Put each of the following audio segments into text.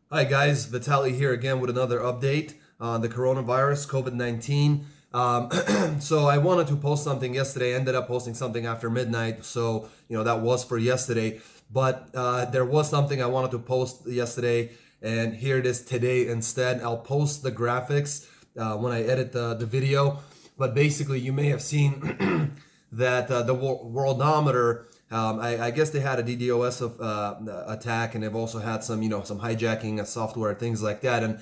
Hi guys, Vitaly here again with another update on the coronavirus, COVID-19. So I wanted to post something yesterday, ended up posting something after midnight, so that was for yesterday. But there was something I wanted to post yesterday, and here it is today instead. I'll post the graphics when I edit the video. But basically, you may have seen that the Worldometer, I guess they had a DDoS attack, and they've also had some hijacking of software, things like that. And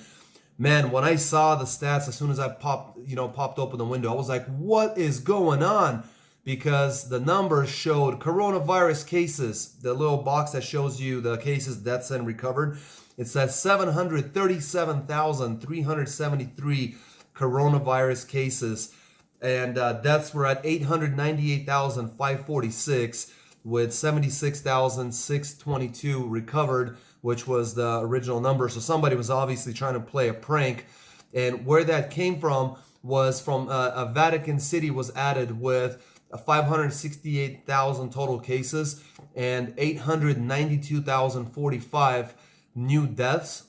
man, when I saw the stats, as soon as I popped open the window, I was like, what is going on? Because the numbers showed coronavirus cases, the little box that shows you the cases, deaths, and recovered. It says 737,373 coronavirus cases, and deaths were at 898,546 with 76,622 recovered, which was the original number. So somebody was obviously trying to play a prank. And where that came from was from a Vatican City was added with 568,000 total cases and 892,045 new deaths.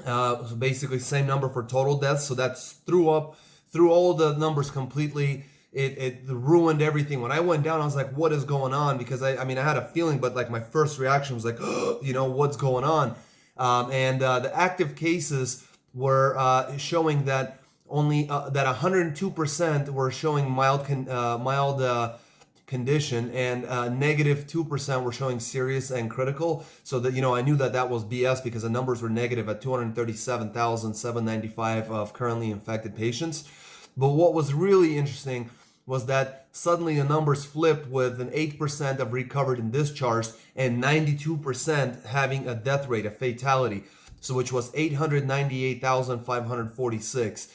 So basically, same number for total deaths. So that's threw all the numbers completely. It ruined everything. When I went down, I was like, "What is going on?" Because I mean, I had a feeling, but like my first reaction was like, "What's going on?" And the active cases were showing that only that 102% were showing mild condition, and -2% were showing serious and critical. So that I knew that that was BS because the numbers were negative at 237,795 of currently infected patients. But what was really interesting was that suddenly the numbers flipped with an 8% of recovered and discharged and 92% having a death rate, a fatality. So which was 898,546.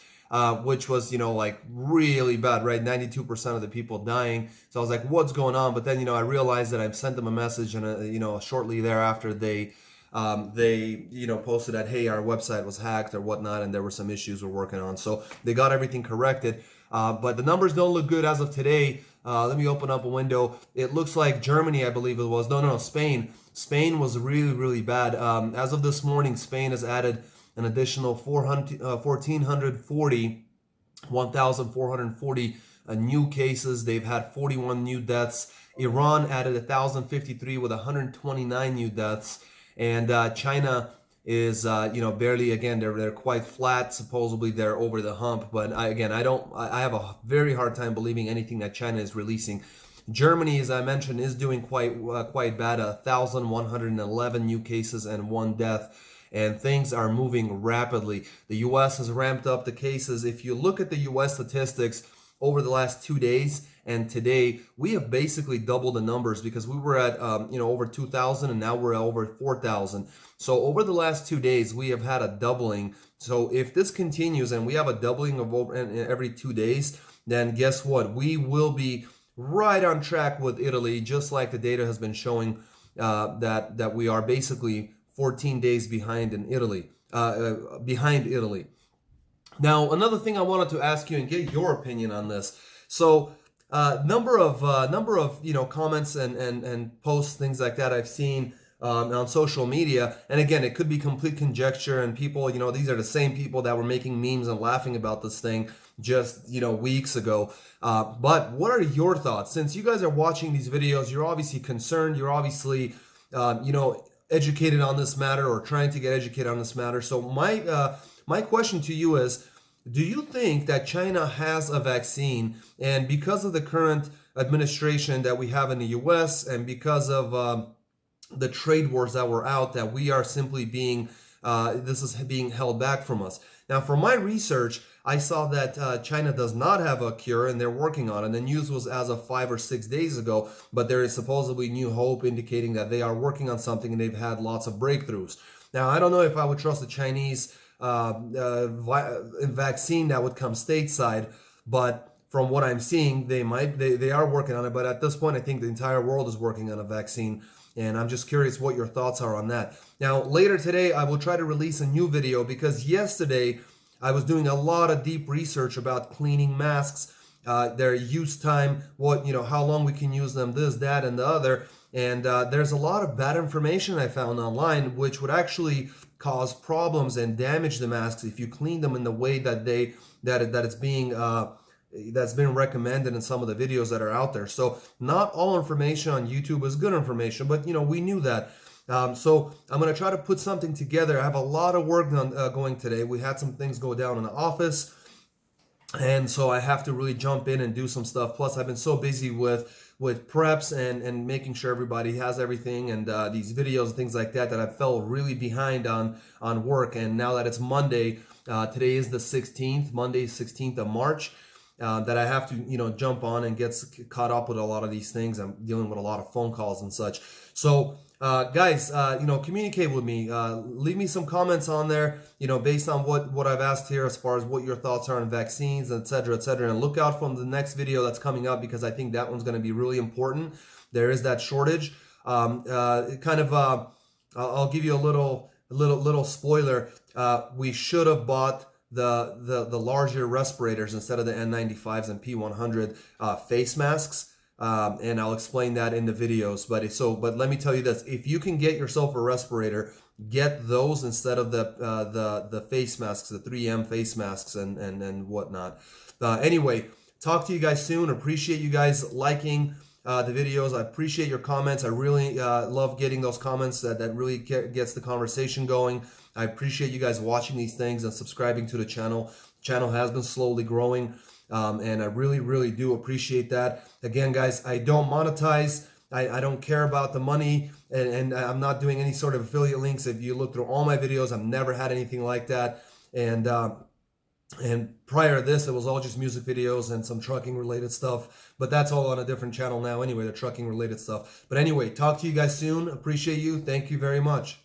Which was, like really bad, right? 92% of the people dying. So I was like, what's going on? But then, I realized that I sent them a message, and, shortly thereafter, they posted that, hey, our website was hacked or whatnot, and there were some issues we're working on. So they got everything corrected. But the numbers don't look good as of today. Let me open up a window. It looks like Germany, I believe it was. No, Spain. Spain was really, really bad. As of this morning, Spain has added an additional 1,440 new cases. They've had 41 new deaths. Iran added 1,053 with 129 new deaths. And China is, barely, again, they're quite flat. Supposedly they're over the hump. But I have a very hard time believing anything that China is releasing. Germany, as I mentioned, is doing quite bad. 1,111 new cases and one death, and things are moving rapidly. The U.S. has ramped up the cases. If you look at the U.S. statistics over the last 2 days and today, we have basically doubled the numbers because we were at over 2,000 and now we're at over 4,000. So over the last 2 days, we have had a doubling. So if this continues and we have a doubling of every 2 days, then guess what? We will be right on track with Italy, just like the data has been showing that we are basically 14 days behind in Italy, behind Italy. Now, another thing I wanted to ask you and get your opinion on this. So, number of comments and posts, things like that I've seen on social media. And again, it could be complete conjecture, and people, these are the same people that were making memes and laughing about this thing just weeks ago. But what are your thoughts? Since you guys are watching these videos, you're obviously concerned. You're obviously educated on this matter or trying to get educated on this matter. So my question to you is, do you think that China has a vaccine, and because of the current administration that we have in the US and because of the trade wars that were out, that we are simply this is being held back from us? Now, from my research, I saw that China does not have a cure and they're working on it. And the news was as of 5 or 6 days ago, but there is supposedly new hope indicating that they are working on something and they've had lots of breakthroughs. Now, I don't know if I would trust the Chinese vaccine that would come stateside, but from what I'm seeing, they are working on it. But at this point, I think the entire world is working on a vaccine. And I'm just curious what your thoughts are on that. Now, later today, I will try to release a new video because yesterday I was doing a lot of deep research about cleaning masks, their use time, how long we can use them, this, that, and the other. And there's a lot of bad information I found online, which would actually cause problems and damage the masks if you clean them in the way that it's being that's been recommended in some of the videos that are out there. So not all information on YouTube is good information, but we knew that. So I'm going to try to put something together. I have a lot of work going today. We had some things go down in the office, and so I have to really jump in and do some stuff. Plus, I've been so busy with preps and making sure everybody has everything, and these videos and things like that, that I fell really behind on work. And now that it's Monday, today is the 16th, Monday 16th of March, that I have to jump on and get caught up with a lot of these things. I'm dealing with a lot of phone calls and such. So guys, communicate with me. Leave me some comments on there, based on what I've asked here, as far as what your thoughts are on vaccines, et cetera, et cetera. And look out for the next video that's coming up, because I think that one's going to be really important. There is that shortage. I'll give you a little spoiler. We should have bought the larger respirators instead of the N95s and P100 face masks. And I'll explain that in the videos. But let me tell you this: if you can get yourself a respirator, get those instead of the face masks, the 3M face masks and whatnot. Anyway, talk to you guys soon. Appreciate you guys liking the videos. I appreciate your comments. I really love getting those comments. That really gets the conversation going. I appreciate you guys watching these things and subscribing to the channel. The channel has been slowly growing. And I really, really do appreciate that. Again, guys, I don't monetize. I don't care about the money, and I'm not doing any sort of affiliate links. If you look through all my videos, I've never had anything like that. And prior to this, it was all just music videos and some trucking related stuff. But that's all on a different channel now anyway, the trucking related stuff. But anyway, talk to you guys soon. Appreciate you. Thank you very much.